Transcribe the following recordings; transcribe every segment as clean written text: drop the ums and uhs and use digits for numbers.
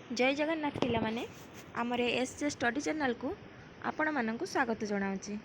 जय जगन्नाथ पिला माने आमर एस स्टडी चैनल को आपण मानक स्वागत जनाऊँगी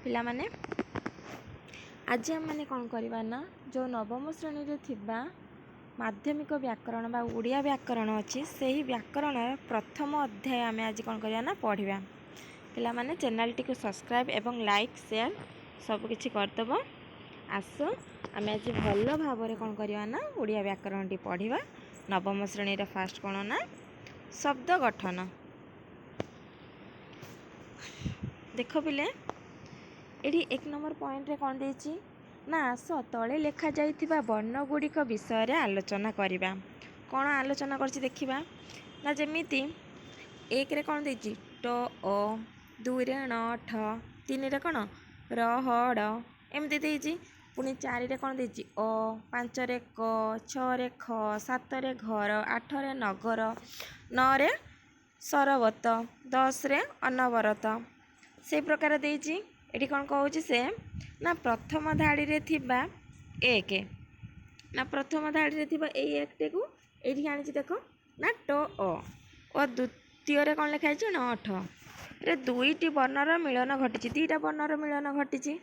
पिला माने आज आम मैंने कौन करवा ना जो नवम श्रेणी रे थिबा माध्यमिक व्याकरण बा ओडिया व्याकरण अच्छी से ही व्याकरण प्रथम अध्याय आम आज कौन करवा ना पढ़ा पिला माने चैनल टी को सब्सक्राइब एवं लाइक शेयर सबकि करदेव आस आम आज भल भाव कौन करवा ना ओडिया व्याकरण टी पढ़ा नवम श्रेणी फास्ट कौन ना शब्द गठन देख पिले ये एक नंबर पॉइंट रे कौन देछि ना आस तले लेखा जाइथिबा वर्ण गुड़िक विषय रे आलोचना करिबा। कौन आलोचना करछि देखिबा ना जेमिति एक रे कौन देछि ट अ दुई रे ण ठ तीन रे कौन र ह ड एमती देछि पुणी चारि रे कौन देछि अ पांच रे क छ रे ख सात रे घर आठ रे नगर नौ रे सरबत 10 रे अनवरत से प्रकार देछि। एठी कौन कहूँ से ना प्रथम धाड़ी रे थिबा एक ना प्रथम धाड़ी रे थिबा एक टे को एठी आनी देख ना ट अ और द्वितीय रे कौन लिखा है न ठ रे दुईटी वर्णर मिलन घटी दीटा वर्णर मिलन घटी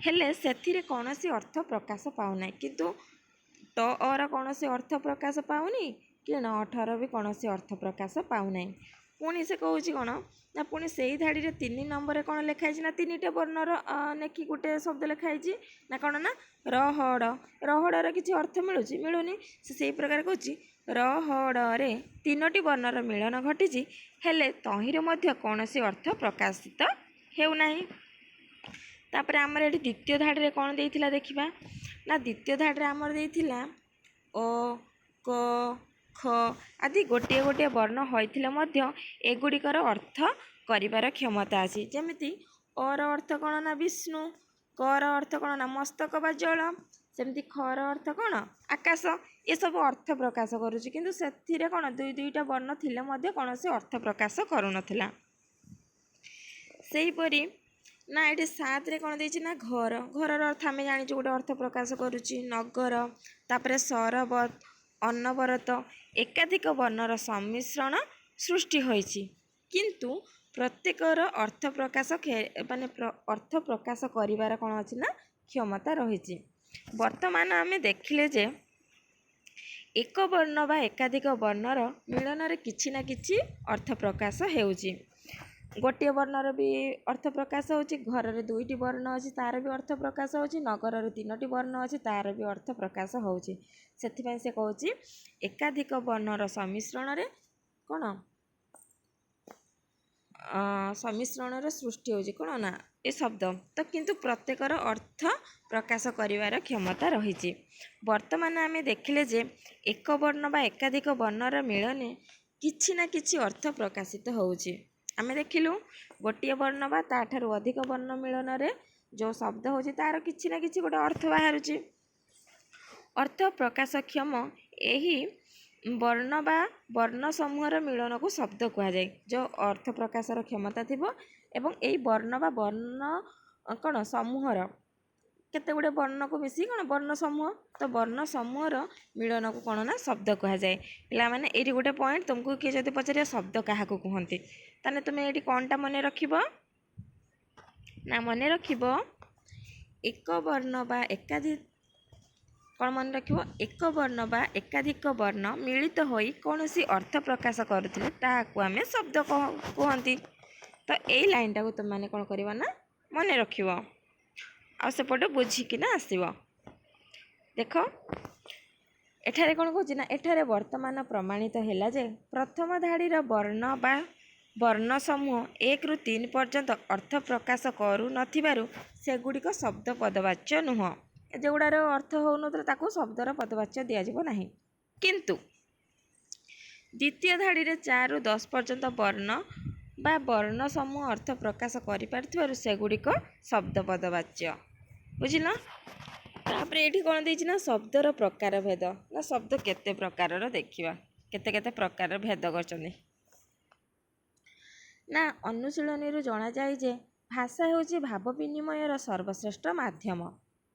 हेले से कौन सी अर्थ प्रकाश पाऊना किंतु ट अर कौन सी अर्थ प्रकाश पाऊनी कि न अठर भी कौन सी अर्थ प्रकाश पाऊना पुणी से कहूँ कौन ना पुणी से ही धाड़ी रे 3 नंबर कौन लिखाई ना 3टे वर्णर नेकी गोटे शब्द लिखाई ना कौन ना रहड़ रहड़र किसी अर्थ मिलूनी से प्रकार कहूँ रहड़े 3टी वर्णर मिलन घटी हेले तहिरे मध्य कौन सी अर्थ प्रकाशित हेउना। तापर आमर ये द्वितीय धाड़ी रे कौन देइथिला देखिबा ना द्वितीय धाड़ी रे आमर देइथिला अ क ख आदि गोटे गोटे वर्ण होइथिले मध्य एगुड़िकर अर्थ करिवार क्षमता अछि जेमिति अर अर्थ कौन ना विष्णु कर अर्थ कौन ना मस्तक बा जल सेमती खर अर्थ कौन आकाश ये सब अर्थ प्रकाश करुछि किंतु सेथिरे कौन दुई दुईटा वर्ण थिले मध्य कौन से अर्थ प्रकाश करुनथिला। सेहीपरि ना ये 7 रे कौन देछि ना घर घरर अर्थ आम जानी गोटे अर्थ प्रकाश करुछि नगर तापरे सरबत अनवरत एकाधिक वर्णर सम्मिश्रण सृष्टि होइछि किंतु प्रत्येकर अर्थ प्रकाश माने अर्थ प्रकाश करिवार कौन अछि ना क्षमता रहिछि। वर्तमान आम देखिले जे एक वर्ण बा एकाधिक वर्णर मिलन रे किछि ना किछि अर्थ प्रकाश हेउछि गोटे वर्णर भी अर्थ प्रकाश होछि घर रे 2टी वर्ण अछि तार भी अर्थ प्रकाश होछि नगर रे 3टी वर्ण अछि तार भी अर्थ प्रकाश होछि सेथिपय से कहूछि एकाधिक वर्णर सम्मिश्रण रे कोन सम्मिश्रण रे सृष्टि होछि कोन ना ए शब्द तो किंतु प्रत्येकर अर्थ प्रकाश करिवार क्षमता रहिछि। वर्तमान आमे देखिले जे एक वर्ण बा एकाधिक वर्णर मिलने किछि ना किछि अर्थ प्रकाशित होଉଛି आमे देखिलु गोटे वर्ण बा ताठारु अधिक वर्ण मिलन रे जो शब्द होछि तार किछि ना किछि गोटे अर्थ बाहरुछि अर्थ प्रकाशक्षम एही वर्ण बा वर्ण समूहर मिलन को शब्द कहा जाए जो अर्थ प्रकाशर क्षमता थिबो एवं एही वर्ण बा वर्ण कौन समूहर केते गुड़े वर्ण को मिसी कौन वर्ण समूह तो वर्ण समूहर मिलन को कौन ना शब्द कहा जाए। पिला माने एठी गोटे पॉइंट तुमको किए जदि पचारे शब्द काहा को कहंती ताने तुमे एठी कोनटा मने रखिबो ना मने रखिबो एक वर्ण बा एकाधिक कौन मन रखिबो एक वर्ण बा एकाधिक वर्ण मिलित होई कौनसी अर्थ प्रकाश करुथिले ताहाकु आमे शब्द कहंती तो एई लाइन टा को तुम माने कौन करबा ना मने रखिबो आ सेपटे बुझिकिना आसीबो। देख एठारे कौन कहछि ना एठारे वर्तमान प्रमाणित हैला जे प्रथम धाड़ीर वर्ण बा वर्ण समूह 1 ରୁ 3 पर्यंत अर्थ प्रकाश करू नथिबारु सेगुड़िक शब्द पदवाच्य नुह जेगुड़ार अर्थ हो ताको शब्दर पदवाच्य दिया जिवो नाही किंतु द्वितीय धाड़ी रे 4 ରୁ 10 पर्यंत वर्ण बा वर्ण समूह अर्थ प्रकाश करि पारथिबारु सेगुड़िक शब्द पदवाच्य बुझिल। तापर एठी कोन देछि ना शब्दर प्रकार भेद ना शब्द केते प्रकारर देखिबा केते केते प्रकार भेद करचनी ना अनुशीलनी रु जणा जाय जे भाषा होछि भाव विनिमयर सर्वश्रेष्ठ माध्यम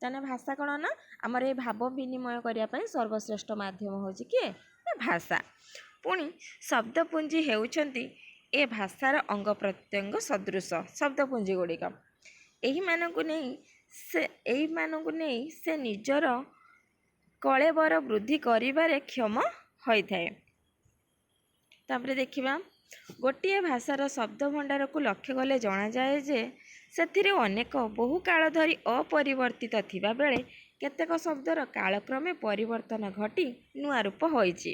ताने भाषा कौन ना आमर ये भाव विनिमय करने सर्वश्रेष्ठ माध्यम होछि कि भाषा ପୁଣି ଶବ୍ଦପୁଞ୍ଜି ହେଉଛନ୍ତି ଏ ଭାଷାର ଅଙ୍ଗ ପ୍ରତ୍ୟଙ୍ଗ ସଦୃଶ ଶବ୍ଦପୁଞ୍ଜି ଗୁଡ଼ିକ। ଏହିମାନଙ୍କୁ ନେଇ ସେ ନିଜର କଳେବର ବୃଦ୍ଧି କରିବାରେ କ୍ଷମ ହୋଇଥାଏ। ତାପରେ ଦେଖିବା, ଗୋଟିଏ ଭାଷାର ଶବ୍ଦ ଭଣ୍ଡାରକୁ ଲକ୍ଷ୍ୟ କଲେ ଜଣାଯାଏ ଯେ ସେଥିରେ ଅନେକ ବହୁ କାଳ ଧରି ଅପରିବର୍ତ୍ତିତ ଥିବାବେଳେ କେତେକ ଶବ୍ଦର କାଳକ୍ରମେ ପରିବର୍ତ୍ତନ ଘଟି ନୂଆ ରୂପ ହୋଇଛି।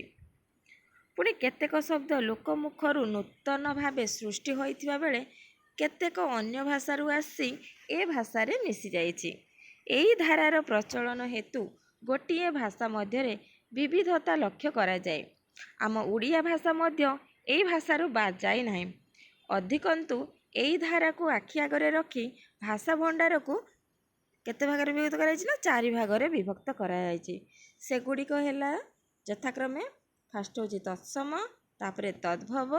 ପୁଣି କେତେକ ଶବ୍ଦ ଲୋକମୁଖରୁ ନୂତନ ଭାବେ ସୃଷ୍ଟି ହୋଇଥିବା ବେଳେ କେତେକ ଅନ୍ୟ ଭାଷାରୁ ଆସି ଏ ଭାଷାରେ ମିଶିଯାଇଛି। ଏହି ଧାରାର ପ୍ରଚଳନ ହେତୁ ଗୋଟିଏ ଭାଷା ମଧ୍ୟରେ ବିବିଧତା ଲକ୍ଷ୍ୟ କରାଯାଏ। ଆମ ଓଡ଼ିଆ ଭାଷା ମଧ୍ୟ ଏହି ଭାଷାରୁ ବାଦ୍ ଯାଇନାହିଁ। ଅଧିକନ୍ତୁ ଏହି ଧାରାକୁ ଆଖି ଆଗରେ ରଖି ଭାଷା ଭଣ୍ଡାରକୁ କେତେ ଭାଗରେ ବିଭକ୍ତ କରାଯାଇଛି ନା 4 ଭାଗରେ ବିଭକ୍ତ କରାଯାଇଛି। ସେଗୁଡ଼ିକ ହେଲା ଯଥାକ୍ରମେ ଫାଷ୍ଟ ହେଉଛି ତତ୍ସମ, ତାପରେ ତଦ୍ଭବ,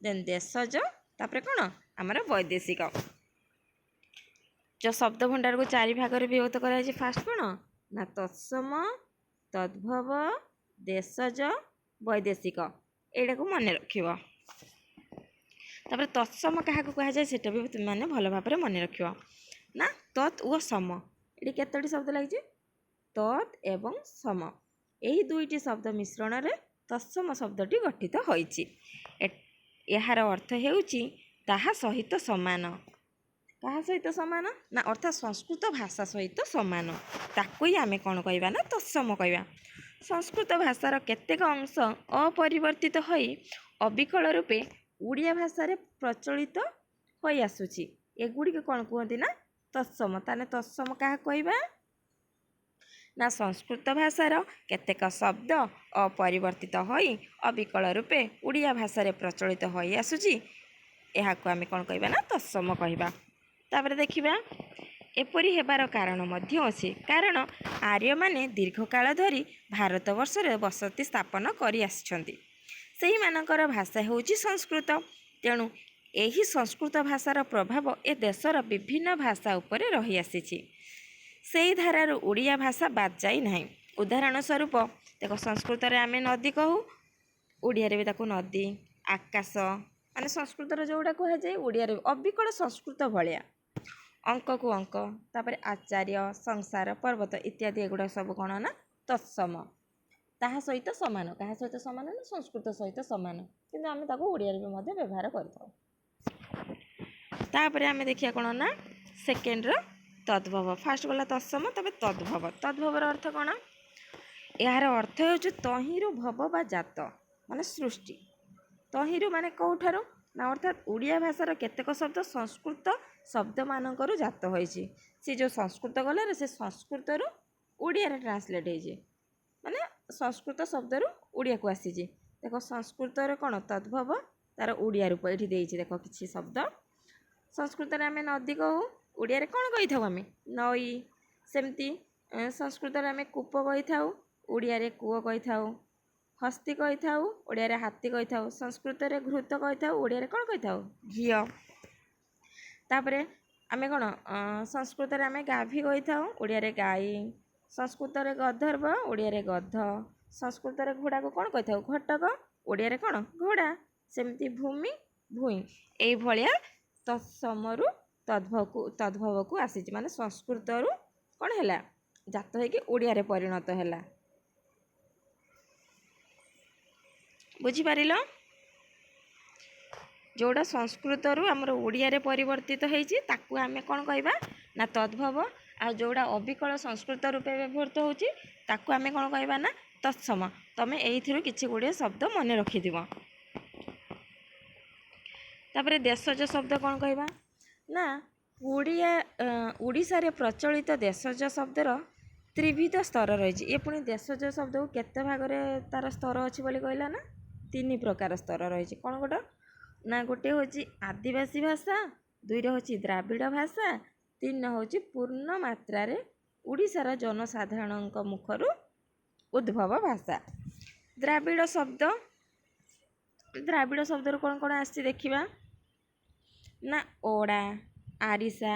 ଦେନ୍ ଦେଶଜ, ତାପରେ କ'ଣ ଆମର ବୈଦେଶିକ। ଯେଉଁ ଶବ୍ଦ ଭଣ୍ଡାରକୁ 4 ଭାଗରେ ବିଭକ୍ତ କରାଯାଇଛି ଫାଷ୍ଟ କ'ଣ ନା ତତ୍ସମ, ତଦ୍ଭବ, ଦେଶଜ, ବୈଦେଶିକ। ଏଇଟାକୁ ମନେ ରଖିବ। ତାପରେ ତତ୍ସମ କାହାକୁ କୁହାଯାଏ ସେଟା ବି ତୁମେମାନେ ଭଲ ଭାବରେ ମନେ ରଖିବ ନା ତତ୍ ଓ ସମ। ଏଠି କେତୋଟି ଶବ୍ଦ ଲାଗିଛି? ତତ୍ ଏବଂ ସମ। ଏହି ଦୁଇଟି ଶବ୍ଦ ମିଶ୍ରଣରେ ତତ୍ସମ ଶବ୍ଦଟି ଗଠିତ ହୋଇଛି। ଏହାର ଅର୍ଥ ହେଉଛି ତାହା ସହିତ ସମାନ। କାହା ସହିତ ସମାନ ନା ଅର୍ଥାତ୍ ସଂସ୍କୃତ ଭାଷା ସହିତ ସମାନ। ତାକୁ ହିଁ ଆମେ କ'ଣ କହିବା ନା ତତ୍ସମ କହିବା। ସଂସ୍କୃତ ଭାଷାର କେତେକ ଅଂଶ ଅପରିବର୍ତ୍ତିତ ହୋଇ ଅବିକଳ ରୂପେ ଓଡ଼ିଆ ଭାଷାରେ ପ୍ରଚଳିତ ହୋଇ ଆସୁଛି। ଏଗୁଡ଼ିକ କ'ଣ କୁହନ୍ତି ନା ତତ୍ସମ। ତାହେଲେ ତତ୍ସମ କାହାକୁ କହିବା ନା ସଂସ୍କୃତ ଭାଷାର କେତେକ ଶବ୍ଦ ଅପରିବର୍ତ୍ତିତ ହୋଇ ଅବିକଳ ରୂପେ ଓଡ଼ିଆ ଭାଷାରେ ପ୍ରଚଳିତ ହୋଇ ଆସୁଛି। ଏହାକୁ ଆମେ କ'ଣ କହିବା ନା ତତ୍ସମ କହିବା। ତାପରେ ଦେଖିବା, ଏପରି ହେବାର କାରଣ ମଧ୍ୟ ଅଛି। କାରଣ ଆର୍ୟମାନେ ଦୀର୍ଘକାଳ ଧରି ଭାରତବର୍ଷରେ ବସତି ସ୍ଥାପନ କରି ଆସିଛନ୍ତି। ସେହିମାନଙ୍କର ଭାଷା ହେଉଛି ସଂସ୍କୃତ। ତେଣୁ ଏହି ସଂସ୍କୃତ ଭାଷାର ପ୍ରଭାବ ଏ ଦେଶର ବିଭିନ୍ନ ଭାଷା ଉପରେ ରହିଆସିଛି। ସେହି ଧାରାରୁ ଓଡ଼ିଆ ଭାଷା ବାଦ୍ ଯାଇନାହିଁ। ଉଦାହରଣ ସ୍ୱରୂପ ଦେଖ, ସଂସ୍କୃତରେ ଆମେ ନଦୀ କହୁ, ଓଡ଼ିଆରେ ବି ତାକୁ ନଦୀ, ଆକାଶ, ମାନେ ସଂସ୍କୃତର ଯେଉଁଟା କୁହାଯାଏ ଓଡ଼ିଆରେ ଅବିକଳ ସଂସ୍କୃତ ଭଳିଆ। ଅଙ୍କକୁ ଅଙ୍କ, ତାପରେ ଆଚାର୍ଯ୍ୟ, ସଂସାର, ପର୍ବତ ଇତ୍ୟାଦି ଏଗୁଡ଼ା ସବୁ କ'ଣ ନା ତତ୍ସମ। ତାହା ସହିତ ସମାନ। କାହା ସହିତ ସମାନ ନା ସଂସ୍କୃତ ସହିତ ସମାନ। କିନ୍ତୁ ଆମେ ତାକୁ ଓଡ଼ିଆରେ ବି ମଧ୍ୟ ବ୍ୟବହାର କରିଥାଉ। ତାପରେ ଆମେ ଦେଖିବା କ'ଣ ନା ସେକେଣ୍ଡର ତଦ୍ଭବ। ଫାଷ୍ଟ ଗଲା ତତ୍ସମ, ତାପରେ ତଦ୍ଭବ। ତଦ୍ଭବର ଅର୍ଥ କ'ଣ? ଏହାର ଅର୍ଥ ହେଉଛି ତହିଁରୁ ଭବ ବା ଜାତ, ମାନେ ସୃଷ୍ଟି। ତହିଁରୁ ମାନେ କେଉଁଠାରୁ ନା ଅର୍ଥାତ୍ ଓଡ଼ିଆ ଭାଷାର କେତେକ ଶବ୍ଦ ସଂସ୍କୃତ ଶବ୍ଦମାନଙ୍କରୁ ଜାତ ହୋଇଛି। ସେ ଯେଉଁ ସଂସ୍କୃତ ଗଲାରେ ସେ ସଂସ୍କୃତରୁ ଓଡ଼ିଆରେ ଟ୍ରାନ୍ସଲେଟ୍ ହେଇଛି, ମାନେ ସଂସ୍କୃତ ଶବ୍ଦରୁ ଓଡ଼ିଆକୁ ଆସିଛି। ଦେଖ ସଂସ୍କୃତରେ କ'ଣ ତଦ୍ଭବ, ତାର ଓଡ଼ିଆ ରୂପ ଏଠି ଦେଇଛି। ଦେଖ କିଛି ଶବ୍ଦ ସଂସ୍କୃତରେ ଆମେ ନଦୀ କହୁ, ଓଡ଼ିଆରେ କ'ଣ କହିଥାଉ ଆମେ ନଈ। ସେମିତି ସଂସ୍କୃତରେ ଆମେ କୂପ କହିଥାଉ, ଓଡ଼ିଆରେ କୂଅ କହିଥାଉ। ହସ୍ତି କହିଥାଉ, ଓଡ଼ିଆରେ ହାତୀ କହିଥାଉ। ସଂସ୍କୃତରେ ଘୃତ କହିଥାଉ, ଓଡ଼ିଆରେ କ'ଣ କହିଥାଉ ଘିଅ। ତାପରେ ଆମେ କ'ଣ ସଂସ୍କୃତରେ ଆମେ ଗାଭୀ କହିଥାଉ, ଓଡ଼ିଆରେ ଗାଈ। ସଂସ୍କୃତରେ ଗର୍ଦ୍ଧବ, ଓଡ଼ିଆରେ ଗଧ। ସଂସ୍କୃତରେ ଘୋଡ଼ାକୁ କ'ଣ କହିଥାଉ ଘଟକ, ଓଡ଼ିଆରେ କ'ଣ ଘୋଡ଼ା। ସେମିତି ଭୂମି, ଭୂଇଁ। ଏଇଭଳିଆ ତତ୍ସମରୁ ତଦ୍ଭବକୁ ଆସିଛି, ମାନେ ସଂସ୍କୃତରୁ କ'ଣ ହେଲା ଜାତ ହେଇକି ଓଡ଼ିଆରେ ପରିଣତ ହେଲା। ବୁଝିପାରିଲ? ଯେଉଁଟା ସଂସ୍କୃତରୁ ଆମର ଓଡ଼ିଆରେ ପରିବର୍ତ୍ତିତ ହେଇଛି ତାକୁ ଆମେ କ'ଣ କହିବା ନା ତଦ୍ଭବ। ଆଉ ଯେଉଁଟା ଅବିକଳ ସଂସ୍କୃତ ରୂପେ ବ୍ୟବହୃତ ହେଉଛି ତାକୁ ଆମେ କ'ଣ କହିବା ନା ତତ୍ସମ। ତମେ ଏଇଥିରୁ କିଛି ଗୁଡ଼ିଏ ଶବ୍ଦ ମନେ ରଖିଥିବ। ତାପରେ ଦେଶଜ ଶବ୍ଦ କ'ଣ କହିବା ନା ଓଡ଼ିଶାରେ ପ୍ରଚଳିତ ଦେଶଜ ଶବ୍ଦର ତ୍ରିବିଧ ସ୍ତର ରହିଛି। ଏ ପୁଣି ଦେଶଜ ଶବ୍ଦକୁ କେତେ ଭାଗରେ ତାର ସ୍ତର ଅଛି ବୋଲି କହିଲା ନା 3 ପ୍ରକାର ସ୍ତର ରହିଛି। କ'ଣ ଗୋଟେ ନା ଗୋଟେ ହେଉଛି ଆଦିବାସୀ ଭାଷା, 2ରେ ହେଉଛି ଦ୍ରାବିଡ଼ ଭାଷା, 3 ହେଉଛି ପୂର୍ଣ୍ଣ ମାତ୍ରାରେ ଓଡ଼ିଶାର ଜନସାଧାରଣଙ୍କ ମୁଖରୁ ଉଦ୍ଭବ ଭାଷା। ଦ୍ରାବିଡ଼ ଶବ୍ଦରୁ କ'ଣ କ'ଣ ଆସିଛି ଦେଖିବା ନା ଓଡ଼ା, ଆରିସା,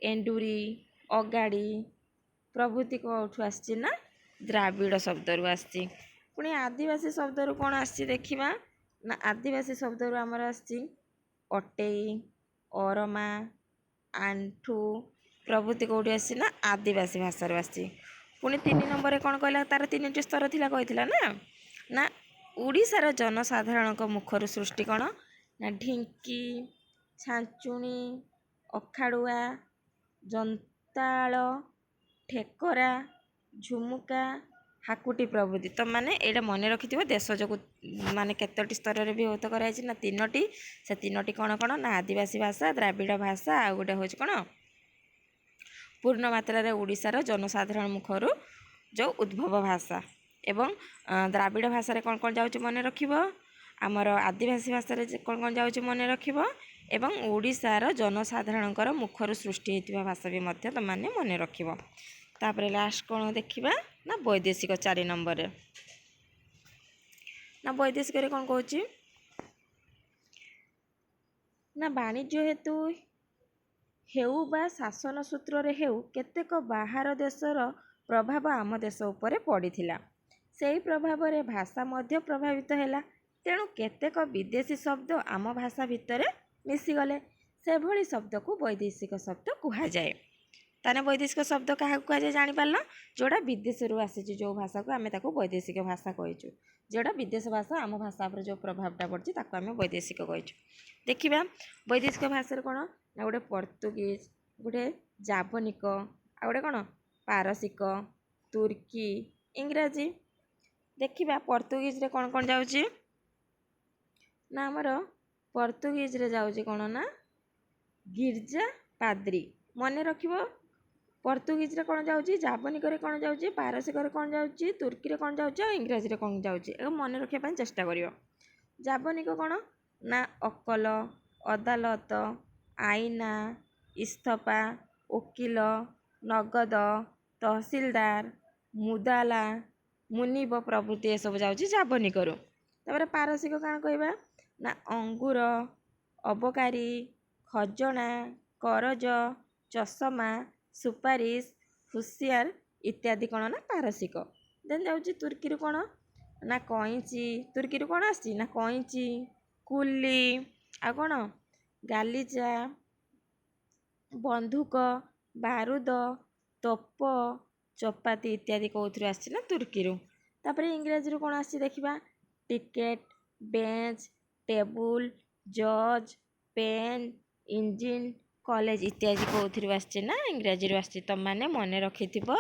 ଏଣ୍ଡୁରି, ଅଗାଡ଼ି ପ୍ରଭୃତି କେଉଁଠୁ ଆସିଛି ନା ଦ୍ରାବିଡ଼ ଶବ୍ଦରୁ ଆସିଛି। पुणी आदिवासी शब्द कौन आसी देखा ना आदिवासी शब्द आमर आसी अटेई अरमा आंठू प्रभृति कौटी आसी ना आदिवासी भाषा आसी। पुणी 3 नंबर कौन कहला तार 3टी स्तर थिला कहिथिला ना ओडिशार जनसाधारण मुखर सृष्टि कौन ना ढिंकी छांचुणी अखाड़ुआ जंताल ठेकरा झुमुका हाकुटी प्रभृति। तो माने एटा मन रखि देश जो माने केतोटी स्तर रे भी होत कराई ना 3टी से 3टी कौन कौन ना आदिवासी भाषा द्राविड़ भाषा आ गोटे हूँ कौन पूर्ण मात्रा रे ओडिशार जनसाधारण मुखर जो उद्भव भाषा एवं द्राविड़ भाषा रे कौन कौन जाउची मन रखिबो आमर आदिवासी भाषा रे कौन कौन जाउची मन रखिबो एवं ओडिशार जनसाधारणकर मुखर सृष्टि हेतिबा भाषा भी मध्य तो माने मन रखिबो। तापरे लास्ट कौन देखिबा ना वैदेशिक 4 नंबर ना वैदेशिक रे कौन कहूची ना वाणिज्य हेतु हेउ बा शासन सूत्र रे हेउ केतेक बाहर देशर प्रभाव आम देश उपरे पड़िथिला सेही प्रभाव रे भाषा मध्य प्रभावित हैला तेणु केतेक विदेशी शब्द आम भाषा भितर मिसी गले से भली शब्द को वैदेशिक शब्द कहा जाए। ताने वैदेशिक शब्द क्या कहा जाए जानि पारल जोड़ा विदेश रु आसी जो भाषा को आमे ताको वैदेशिक भाषा कहिचु जोड़ा विदेश भाषा आम भाषा पर जो प्रभावटा पड़छि ताको आमे वैदेशिक कहिचु। देखिबा वैदेशिक भाषा कौन ना गोटे पर्तुगीज गोटे जावनिक आ गोटे कौन पारसिक तुर्की इंग्राजी। देखिबा पर्तुगीज रे कौन कौन जाउची ना आमर पर्तुगीज रे जाउची कौन ना गिरजा पाद्री मन रखिबो पर्तुगीज रे कौन जाउची जावनिक रे कौन जाउची पारसिक रे कौन जाउची तुर्की रे कौन जाउची और इंग्राजी रे कौन जाउची ए मन रखिया पई चेष्टा करियो। जावनिक कौन ना अकल अदालत आईना इस्तफा वकील नगद तहसीलदार मुदाला मुनिब प्रभृति ये सब जाउची जावनिक रु। तापर पारसिक काण कहबा ना अंगूर अबकारी खजना करज चषमा सुपारिश हुसियार इत्यादि कौन ना पारसिक। देन जाउची तुर्की कौन ना कईची तुर्की कौन आसी ना कईची कुली आ कौन गालीचा बंधुक बारूद तोप चपाती इत्यादि कौथि आसी ना तुर्की। तापर इंग्राजी कौन आसी देखिबा टिकेट बेंच टेबुल जज पेन इंजिन कॉलेज इत्यादि कौथि आसी ना इंग्राजी आसी। तो माने मन रखिथिबो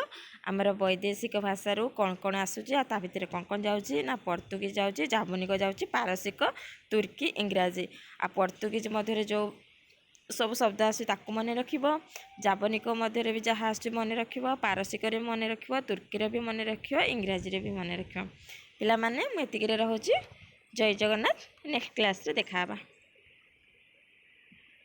आमर वैदेशिक भाषा रू कौन कौन आसुची आ ता भितर कौन कौन जाउची ना पर्तुगीज जाउची जावनिक जाउची पारसिक तुर्की इंग्राजी आ पर्तुगीज मध्य जो सब शब्द आसी ताकू मन रखिबो जावनिक मध्य भी जहाँ आसुची मन रखिबो पारसिक रे मन रखिबो तुर्की रे भी मन रखिबो इंग्राजी रे भी मन रखिबो। पिला माने मु एतिकी रे रहूची जय जगन्नाथ नेक्स्ट क्लास रे देखा बा।